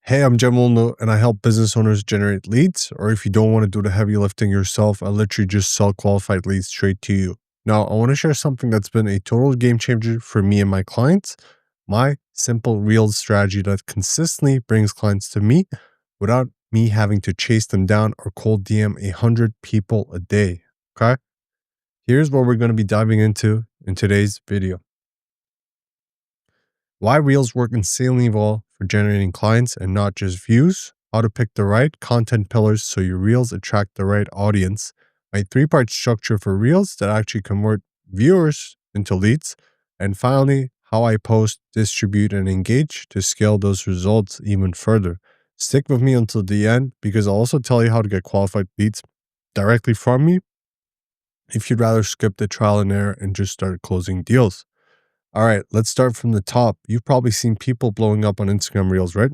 Hey, I'm Jamulno and I help business owners generate leads. Or if you don't want to do the heavy lifting yourself, I literally just sell qualified leads straight to you. Now, I want to share something that's been a total game changer for me and my clients. My simple Reels strategy that consistently brings clients to me without me having to chase them down or cold DM 100 people a day. Okay. Here's what we're going to be diving into in today's video. Why Reels work insanely well for generating clients and not just views, how to pick the right content pillars so your Reels attract the right audience, my three-part structure for Reels that actually convert viewers into leads, and finally, how I post, distribute, and engage to scale those results even further. Stick with me until the end because I'll also tell you how to get qualified leads directly from me if you'd rather skip the trial and error and just start closing deals. All right, let's start from the top. You've probably seen people blowing up on Instagram Reels, right?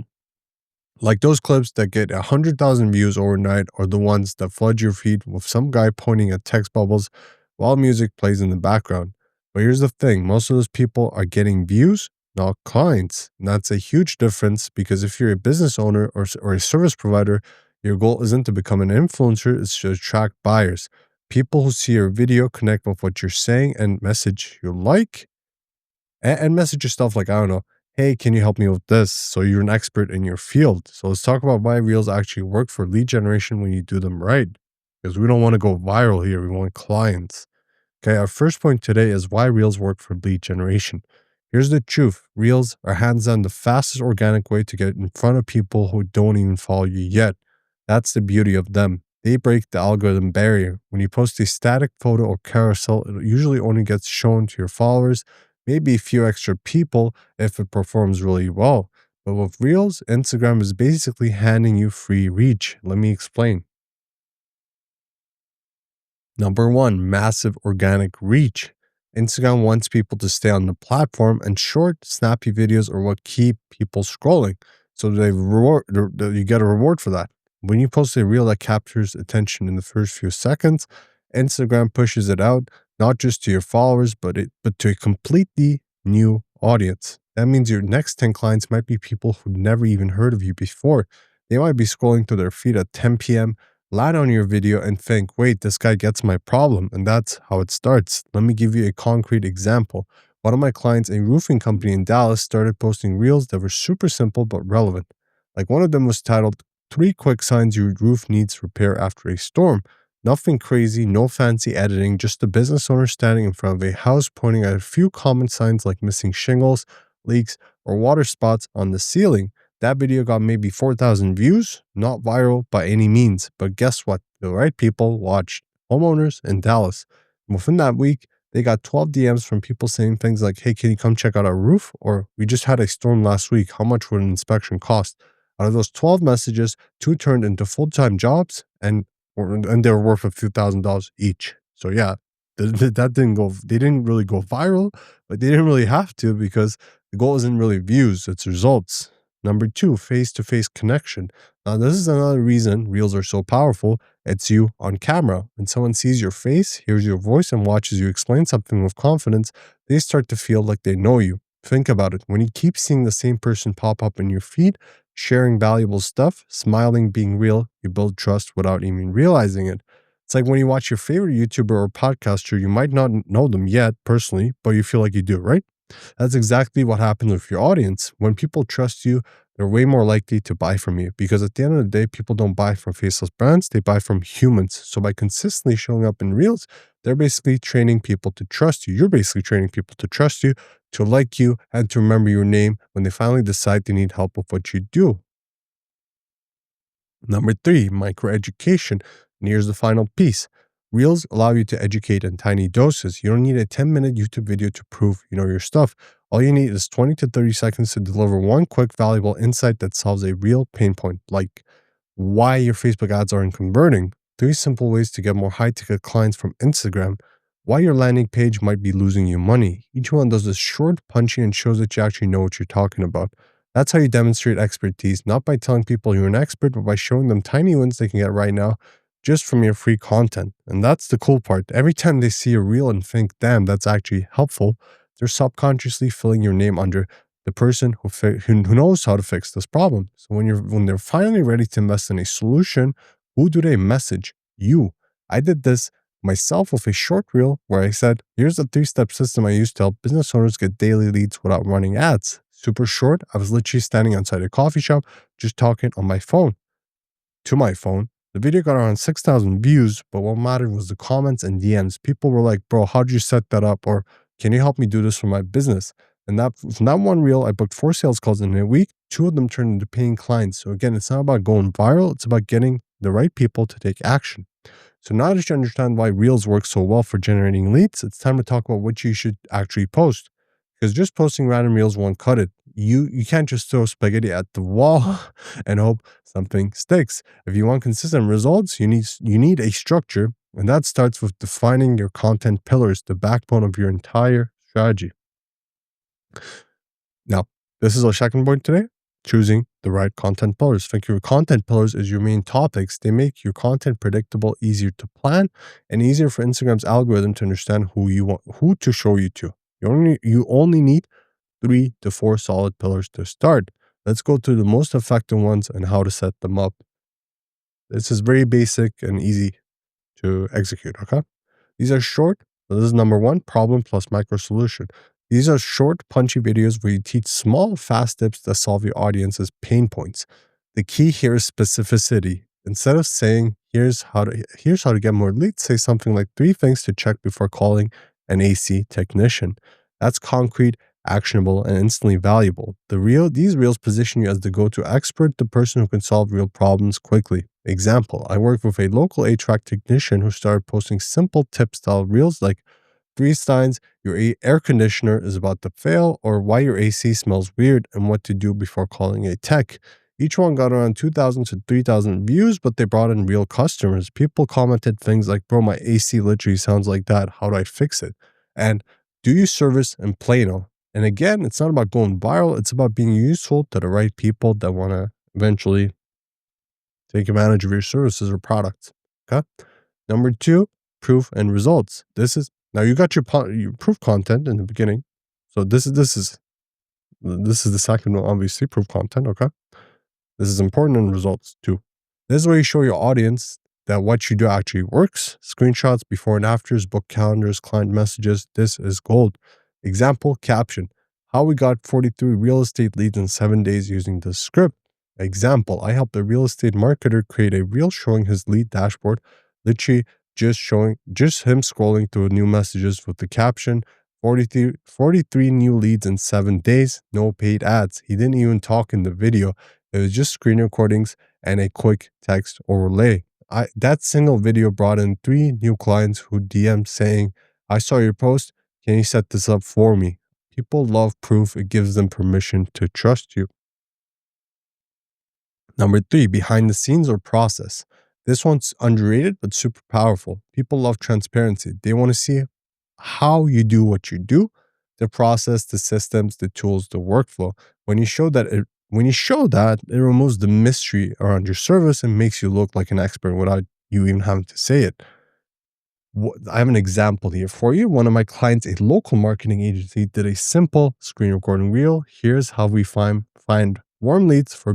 Like those clips that get 100,000 views overnight or the ones that flood your feed with some guy pointing at text bubbles while music plays in the background. But here's the thing, most of those people are getting views, not clients. And that's a huge difference because if you're a business owner or a service provider, your goal isn't to become an influencer, it's to attract buyers. People who see your video, connect with what you're saying, and message you like and message your stuff like, I don't know, hey, can you help me with this? So you're an expert in your field. So let's talk about why Reels actually work for lead generation when you do them right. Because we don't want to go viral here. We want clients. Okay, our first point today is why Reels work for lead generation. Here's the truth. Reels are hands down the fastest organic way to get in front of people who don't even follow you yet. That's the beauty of them. They break the algorithm barrier. When you post a static photo or carousel, it usually only gets shown to your followers, maybe a few extra people if it performs really well. But with Reels, Instagram is basically handing you free reach. Let me explain. Number one, massive organic reach. Instagram wants people to stay on the platform, and short, snappy videos are what keep people scrolling. So you get a reward for that. When you post a reel that captures attention in the first few seconds, Instagram pushes it out not just to your followers, but to a completely new audience. That means your next 10 clients might be people who never even heard of you before. They might be scrolling through their feed at 10 p.m., land on your video and think, wait, this guy gets my problem. And that's how it starts. Let me give you a concrete example. One of my clients, a roofing company in Dallas, started posting reels that were super simple but relevant. Like one of them was titled, 3 Quick Signs Your Roof Needs Repair After a Storm. Nothing crazy, no fancy editing, just a business owner standing in front of a house pointing at a few common signs like missing shingles, leaks, or water spots on the ceiling. That video got maybe 4,000 views, not viral by any means, but guess what? The right people watched. Homeowners in Dallas. Within that week, they got 12 DMs from people saying things like, hey, can you come check out our roof? Or we just had a storm last week. How much would an inspection cost? Out of those 12 messages, 2 turned into full-time jobs and they were worth a few $1,000s each. So yeah, that they didn't really go viral, but they didn't really have to because the goal isn't really views, it's results. Number 2, face-to-face connection. Now, this is another reason Reels are so powerful. It's you on camera. When someone sees your face, hears your voice, and watches you explain something with confidence, they start to feel like they know you. Think about it. When you keep seeing the same person pop up in your feed, sharing valuable stuff, smiling, being real, you build trust without even realizing it. It's like when you watch your favorite YouTuber or podcaster, you might not know them yet personally, but you feel like you do, right? That's exactly what happens with your audience. When people trust you, they're way more likely to buy from you because at the end of the day, people don't buy from faceless brands, they buy from humans. So by consistently showing up in Reels, they're basically training people to trust you. You're basically training people to trust you, to like you, and to remember your name when they finally decide they need help with what you do. Number 3, microeducation. And here's the final piece. Reels allow you to educate in tiny doses. You don't need a 10-minute YouTube video to prove you know your stuff. All you need is 20 to 30 seconds to deliver one quick, valuable insight that solves a real pain point, like why your Facebook ads aren't converting, 3 simple ways to get more high-ticket clients from Instagram, why your landing page might be losing you money. Each one does this short, punchy, and shows that you actually know what you're talking about. That's how you demonstrate expertise, not by telling people you're an expert, but by showing them tiny wins they can get right now just from your free content. And that's the cool part. Every time they see a reel and think, damn, that's actually helpful, they're subconsciously filling your name under the person who knows how to fix this problem. So when they're finally ready to invest in a solution, who do they message? You. I did this myself with a short reel where I said, here's a 3-step system I use to help business owners get daily leads without running ads. Super short. I was literally standing outside a coffee shop, just talking on my phone to my phone. The video got around 6,000 views, but what mattered was the comments and DMs. People were like, bro, how'd you set that up? Or can you help me do this for my business? And from that one reel, I booked 4 sales calls in a week. 2 of them turned into paying clients. So again, it's not about going viral. It's about getting the right people to take action. So now that you understand why reels work so well for generating leads, it's time to talk about what you should actually post. Because just posting random reels won't cut it. You can't just throw spaghetti at the wall and hope something sticks. If you want consistent results, you need a structure, and that starts with defining your content pillars, the backbone of your entire strategy. Now, this is our second point today, choosing the right content pillars. Think your content pillars is your main topics. They make your content predictable, easier to plan, and easier for Instagram's algorithm to understand who to show you to. You only need 3 to 4 solid pillars to start. Let's go through the most effective ones and how to set them up. This is very basic and easy to execute, okay? These are short. So this is number 1, problem plus micro solution. These are short, punchy videos where you teach small, fast tips that solve your audience's pain points. The key here is specificity. Instead of saying, here's how to get more leads, say something like 3 things to check before calling an AC technician. That's concrete, actionable, and instantly valuable. These reels position you as the go-to expert, the person who can solve real problems quickly. Example, I worked with a local HVAC technician who started posting simple tip-style reels like 3 signs your air conditioner is about to fail, or why your AC smells weird, and what to do before calling a tech. Each one got around 2,000 to 3,000 views, but they brought in real customers. People commented things like, bro, my AC literally sounds like that. How do I fix it? And do you service in Plano? And again, it's not about going viral. It's about being useful to the right people that want to eventually take advantage of your services or products. Okay. Number 2, proof and results. Now you got your proof content in the beginning. So this is the second one, obviously, proof content. Okay. This is important in results too. This is where you show your audience that what you do actually works. Screenshots, before and afters, book calendars, client messages. This is gold. Example, caption. How we got 43 real estate leads in 7 days using this script. Example, I helped a real estate marketer create a reel showing his lead dashboard, literally just him scrolling through new messages with the caption, 43 new leads in 7 days, no paid ads. He didn't even talk in the video. It was just screen recordings and a quick text overlay. That single video brought in 3 new clients who DM'd saying, I saw your post. Can you set this up for me? People love proof. It gives them permission to trust you. Number 3, behind the scenes or process. This one's underrated, but super powerful. People love transparency. They want to see how you do what you do, the process, the systems, the tools, the workflow. When you show that, it removes the mystery around your service and makes you look like an expert without you even having to say it. I have an example here for you. One of my clients, a local marketing agency, did a simple screen recording reel. Here's how we find warm leads for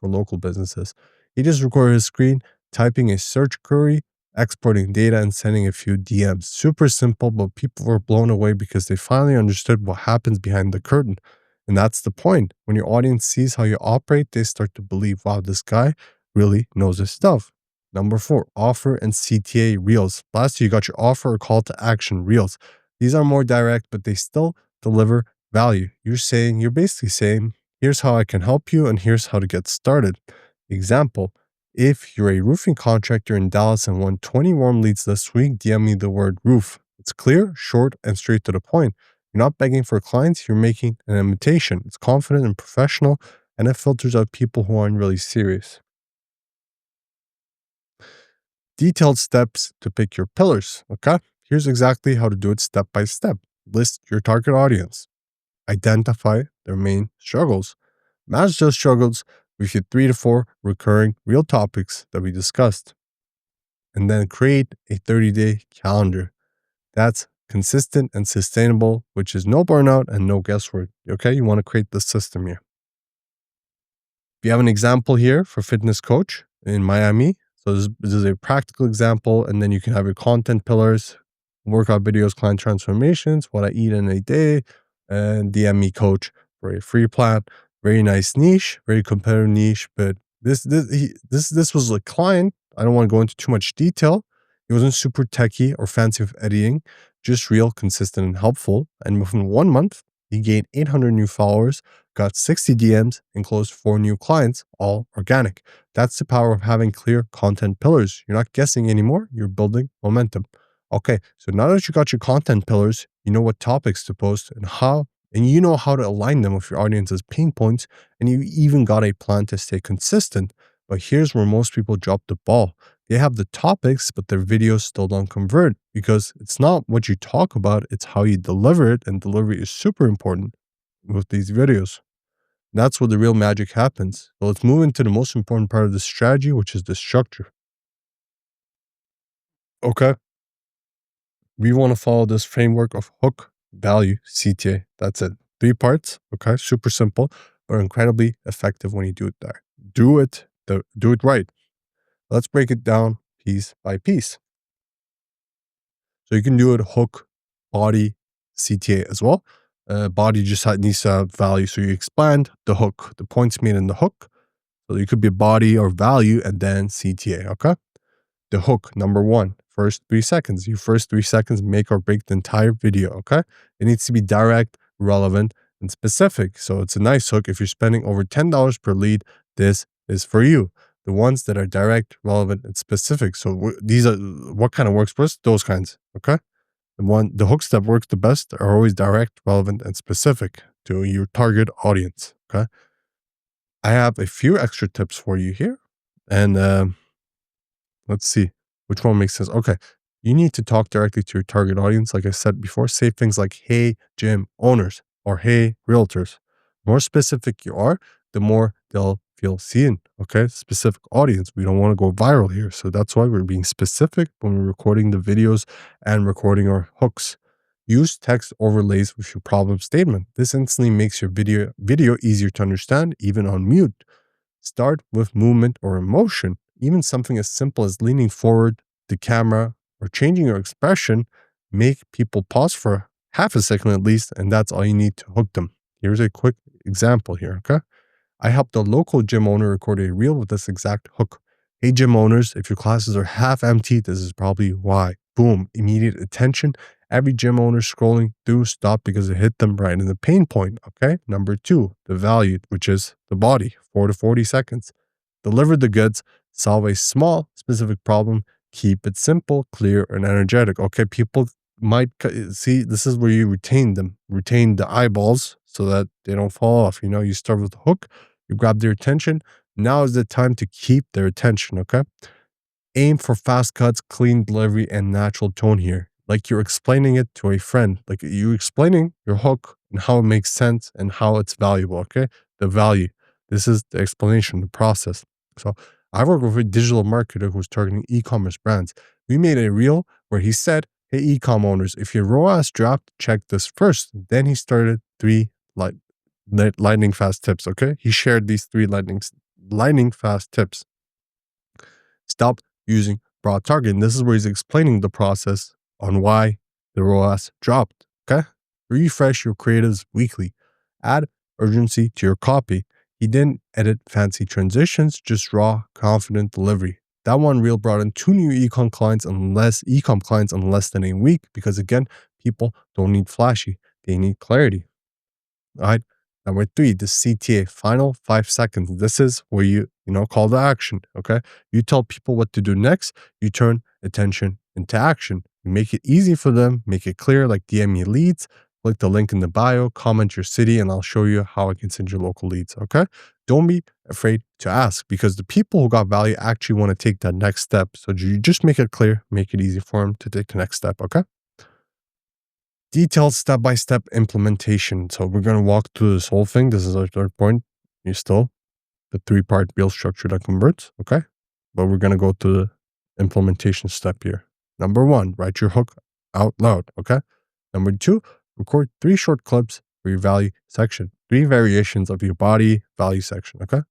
local businesses. He just recorded his screen, typing a search query, exporting data, and sending a few DMs. Super simple, but people were blown away because they finally understood what happens behind the curtain. And that's the point. When your audience sees how you operate, they start to believe, wow, this guy really knows his stuff. Number 4, offer and CTA reels. Lastly, you got your offer or call to action reels. These are more direct, but they still deliver value. You're basically saying, here's how I can help you, and here's how to get started. Example, if you're a roofing contractor in Dallas and won 20 warm leads this week, DM me the word roof. It's clear, short, and straight to the point. You're not begging for clients, you're making an invitation. It's confident and professional, and it filters out people who aren't really serious. Detailed steps to pick your pillars. Okay, here's exactly how to do it step by step. List your target audience. Identify their main struggles. Match those struggles with your 3 to 4 recurring real topics that we discussed. And then create a 30-day calendar. That's consistent and sustainable, which is no burnout and no guesswork. Okay, you want to create the system here. We have an example here for fitness coach in Miami. So this is a practical example, and then you can have your content pillars, workout videos, client transformations, what I eat in a day, and DM me coach for a free plan. Very nice niche, very competitive niche. But this was a client. I don't want to go into too much detail. He wasn't super techy or fancy with editing, just real, consistent, and helpful. And within 1 month, he gained 800 new followers, got 60 DMs, and closed 4 new clients, all organic. That's the power of having clear content pillars. You're not guessing anymore, you're building momentum. Okay, so now that you got your content pillars, you know what topics to post and how, and you know how to align them with your audience's pain points, and you even got a plan to stay consistent. But here's where most people drop the ball. They have the topics, but their videos still don't convert because it's not what you talk about, it's how you deliver it, and delivery is super important with these videos. That's where the real magic happens. So let's move into the most important part of the strategy, which is the structure. Okay. We want to follow this framework of hook, value, CTA. That's it. 3 parts. Okay. Super simple, but incredibly effective when you do it there. Do it right. Let's break it down piece by piece. So you can do it hook, body, CTA as well. Body just needs to have value. So you expand the hook, the points made in the hook. So you could be body or value and then CTA. Okay. The hook, number 1, first 3 seconds. Your first 3 seconds make or break the entire video. Okay. It needs to be direct, relevant, and specific. So it's a nice hook. If you're spending over $10 per lead, this is for you. The ones that are direct, relevant, and specific. So these are what kind of works best? Those kinds. Okay. The hooks that work the best are always direct, relevant, and specific to your target audience. Okay. I have a few extra tips for you here. And let's see which one makes sense. Okay. You need to talk directly to your target audience. Like I said before, say things like, hey, gym owners, or hey, realtors. The more specific you are, the more they'll feel seen. Okay. Specific audience. We don't want to go viral here. So that's why we're being specific when we're recording the videos and recording our hooks. Use text overlays with your problem statement. This instantly makes your video easier to understand, even on mute. Start with movement or emotion. Even something as simple as leaning forward the camera or changing your expression make people pause for half a second at least, and that's all you need to hook them. Here's a quick example here, okay? I helped a local gym owner record a reel with this exact hook. Hey, gym owners, if your classes are half empty, this is probably why. Boom, immediate attention. Every gym owner scrolling through stopped because it hit them right in the pain point. Okay. Number 2, the value, which is the body, 4 to 40 seconds. Deliver the goods, solve a small, specific problem, keep it simple, clear, and energetic. Okay. People might see this is where you retain them, retain the eyeballs so that they don't fall off. You start with the hook, you grab their attention. Now is the time to keep their attention. Okay. Aim for fast cuts, clean delivery, and natural tone here. Like you're explaining it to a friend, like you're explaining your hook and how it makes sense and how it's valuable. Okay. The value. This is the explanation, the process. So I work with a digital marketer who's targeting e-commerce brands. We made a reel where he said, hey, e-com owners, if your ROAS dropped, check this first. Then he started 3 lightning fast tips. Okay. He shared these 3 lightning fast tips. Stop using broad targeting. This is where he's explaining the process on why the ROAS dropped. Okay. Refresh your creatives weekly. Add urgency to your copy. He didn't edit fancy transitions, just raw, confident delivery. That one reel brought in 2 new ecom clients in less than a week because again, people don't need flashy. They need clarity. All right. Number 3, the CTA, final 5 seconds. This is where you call to action. Okay. You tell people what to do next. You turn attention into action. You make it easy for them, make it clear, like DM me leads, click the link in the bio, comment your city, and I'll show you how I can send you local leads. Okay. Don't be afraid to ask because the people who got value actually want to take that next step. So you just make it clear, make it easy for them to take the next step. Okay. Detailed step-by-step implementation. So we're going to walk through this whole thing. This is our 3rd point. You still the 3-part reel structure that converts. Okay. But we're going to go to the implementation step here. Number 1, write your hook out loud. Okay. Number two, record 3 short clips for your value section, 3 variations of your body value section. Okay.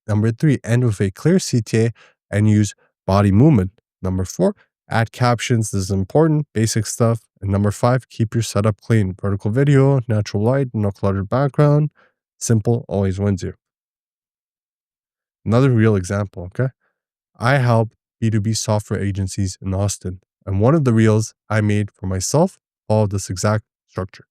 Number three, end with a clear CTA and use body movement. Number four, add captions. This is important, basic stuff. And number five, keep your setup clean. Vertical video, natural light, no cluttered background. Simple always wins you. Another real example, okay? I help B2B software agencies in Austin. And one of the reels I made for myself followed this exact structure.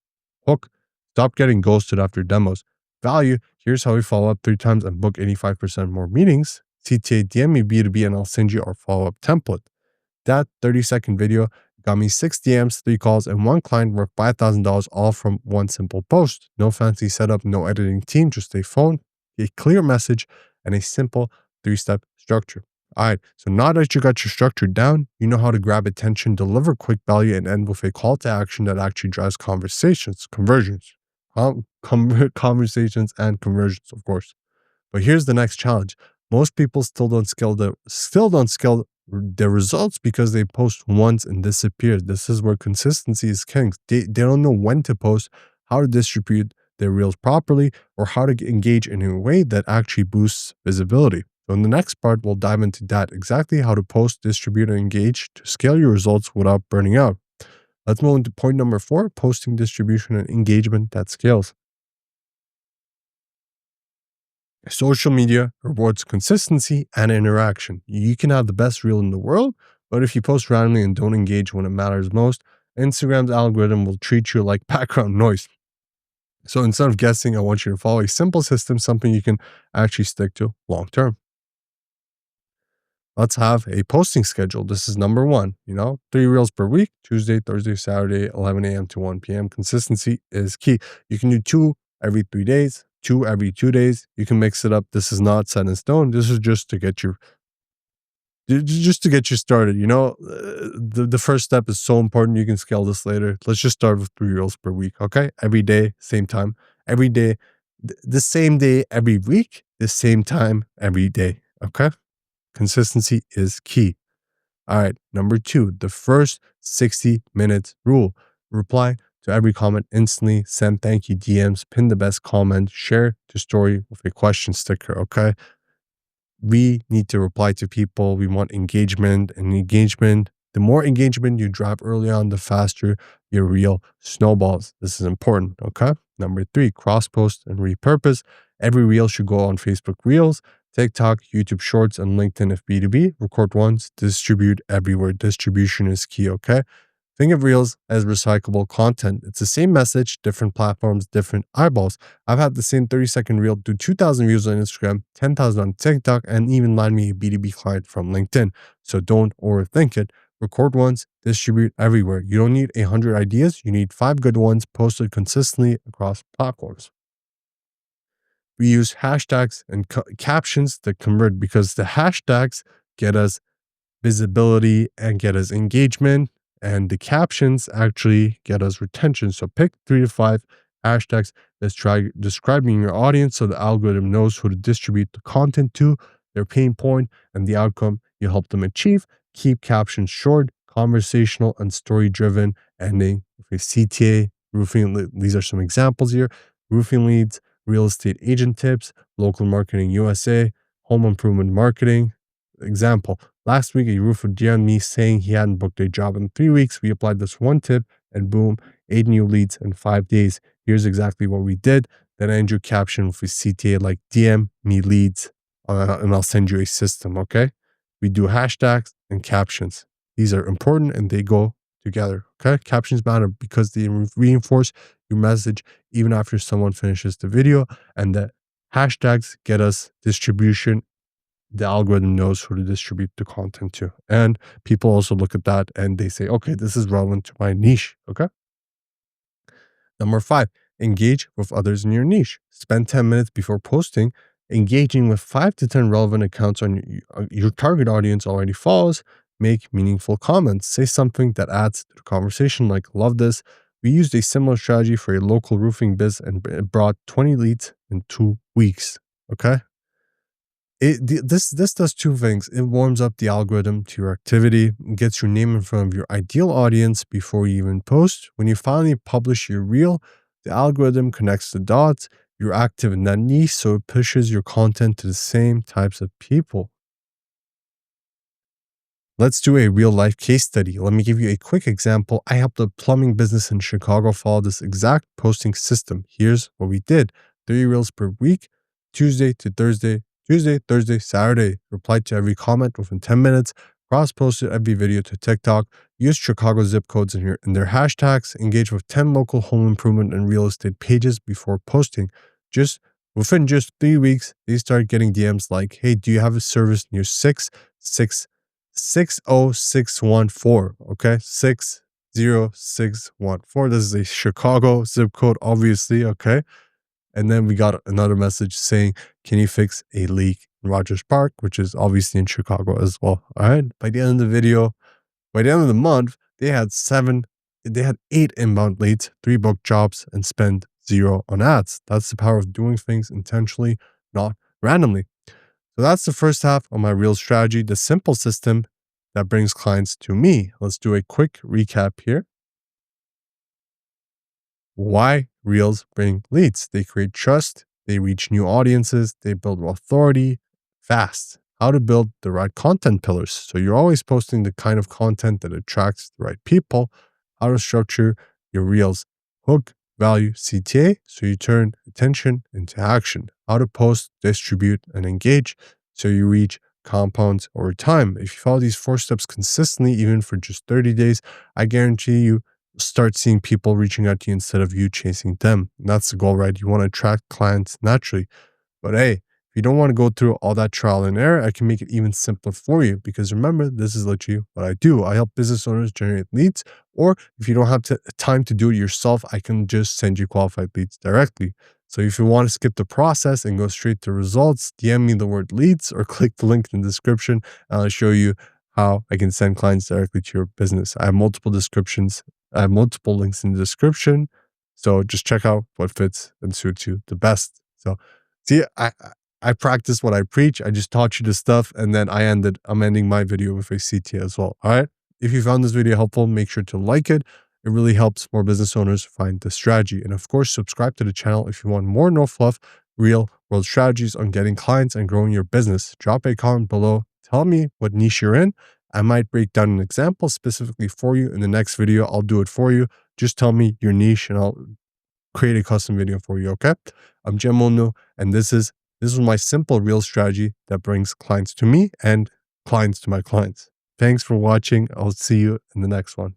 Hook, stop getting ghosted after demos. Value, here's how we follow up 3 times and book 85% more meetings. CTA, DM me B2B and I'll send you our follow-up template. That 30-second video got me 6 DMs, 3 calls, and 1 client worth $5,000 all from one simple post. No fancy setup, no editing team, just a phone, a clear message, and a simple 3-step structure. All right, so now that you got your structure down, you know how to grab attention, deliver quick value, and end with a call to action that actually drives conversations, conversions, conversations and conversions, of course. But here's the next challenge. Most people still don't scale their results because they post once and disappear. This is where consistency is king. They don't know when to post, how to distribute their reels properly, or how to engage in a way that actually boosts visibility. So in the next part, we'll dive into that, exactly how to post, distribute, and engage to scale your results without burning out. Let's move into point number 4, posting, distribution, and engagement that scales. Social media rewards consistency and interaction. You can have the best reel in the world, but if you post randomly and don't engage when it matters most, Instagram's algorithm will treat you like background noise. So instead of guessing, I want you to follow a simple system, something you can actually stick to long term. Let's have a posting schedule. This is number 1, 3 reels per week, Tuesday, Thursday, Saturday, 11 a.m. to 1 p.m. Consistency is key. You can do 2 every 3 days, 2 every 2 days. You can mix it up. This is not set in stone. This is just to get you started. The first step is so important. You can scale this later. Let's just start with 3 reels per week. Okay. Every day, same time, every day, the same day, every week, the same time, every day. Okay. Consistency is key. All right. Number 2, the first 60 minutes rule. Reply to every comment instantly, send thank you DMs, pin the best comment, share the story with a question sticker. Okay. We need to reply to people. We want engagement, and engagement. The more engagement you drive early on, the faster your reel snowballs. This is important. Okay. Number 3, cross post and repurpose. Every reel should go on Facebook Reels, TikTok, YouTube Shorts, and LinkedIn if B2B. Record once, distribute everywhere. Distribution is key. Okay. Think of Reels as recyclable content. It's the same message, different platforms, different eyeballs. I've had the same 30-second reel do 2,000 views on Instagram, 10,000 on TikTok, and even land me a B2B client from LinkedIn. So don't overthink it. Record once, distribute everywhere. You don't need 100 ideas. You need 5 good ones posted consistently across platforms. We use hashtags and captions that convert because the hashtags get us visibility and get us engagement, and the captions actually get us retention. So pick 3 to 5 hashtags that's describing your audience so the algorithm knows who to distribute the content to, their pain point, and the outcome you help them achieve. Keep captions short, conversational, and story driven, ending with a CTA. Roofing, these are some examples here. Roofing leads, real estate agent tips, local marketing USA, home improvement marketing. Example, last week a roofer DM'd me saying he hadn't booked a job in 3 weeks. We applied this one tip and boom, 8 new leads in 5 days. Here's exactly what we did. Then I drew caption with a CTA like DM me leads and I'll send you a system. Okay. We do hashtags and captions. These are important and they go together. Okay. Captions matter because they reinforce your message even after someone finishes the video, and the hashtags get us distribution. The algorithm knows who to distribute the content to. And people also look at that and they say, okay, this is relevant to my niche. Okay. Number 5, engage with others in your niche. Spend 10 minutes before posting, engaging with 5 to 10 relevant accounts on your target audience already follows. Make meaningful comments. Say something that adds to the conversation, like, love this. We used a similar strategy for a local roofing biz and it brought 20 leads in 2 weeks. Okay. This does two things. It warms up the algorithm to your activity, and gets your name in front of your ideal audience before you even post. When you finally publish your reel, the algorithm connects the dots. You're active in that niche, so it pushes your content to the same types of people. Let's do a real life case study. Let me give you a quick example. I helped a plumbing business in Chicago follow this exact posting system. Here's what we did: 3 reels per week, Tuesday to Thursday, Tuesday, Thursday, Saturday. Replied to every comment within 10 minutes, cross posted every video to TikTok, used Chicago zip codes in their hashtags, engaged with 10 local home improvement and real estate pages before posting. Just within just 3 weeks, they started getting DMs like, "Hey, do you have a service near 60614?" Okay, 60614. This is a Chicago zip code, obviously. Okay. And then we got another message saying, "Can you fix a leak in Rogers Park?" which is obviously in Chicago as well. All right. By the end of the month, they had 8 inbound leads, 3 book jobs, and spend zero on ads. That's the power of doing things intentionally, not randomly. So that's the first half of my real strategy, the simple system that brings clients to me. Let's do a quick recap here. Why reels bring leads? They create trust, they reach new audiences, they build authority fast. How to build the right content pillars. So you're always posting the kind of content that attracts the right people. How to structure your reels. Hook, value, CTA. So you turn attention into action. How to post, distribute, and engage. So you reach compounds over time. If you follow these 4 steps consistently, even for just 30 days, I guarantee you start seeing people reaching out to you instead of you chasing them. And that's the goal, right? You want to attract clients naturally. But hey, if you don't want to go through all that trial and error, I can make it even simpler for you. Because remember, this is literally what I do. I help business owners generate leads. Or if you don't have time to do it yourself, I can just send you qualified leads directly. So if you want to skip the process and go straight to results, DM me the word leads or click the link in the description and I'll show you how I can send clients directly to your business. I have multiple descriptions. I have multiple links in the description. So just check out what fits and suits you the best. So see, I practice what I preach. I just taught you the stuff and then I'm ending my video with a CT as well. All right. If you found this video helpful, make sure to like it. It really helps more business owners find the strategy. And of course, subscribe to the channel if you want more no fluff, real world strategies on getting clients and growing your business. Drop a comment below. Tell me what niche you're in. I might break down an example specifically for you in the next video. I'll do it for you. Just tell me your niche and I'll create a custom video for you. Okay. I'm Jem Onu, and this is my simple real strategy that brings clients to me and clients to my clients. Thanks for watching. I'll see you in the next one.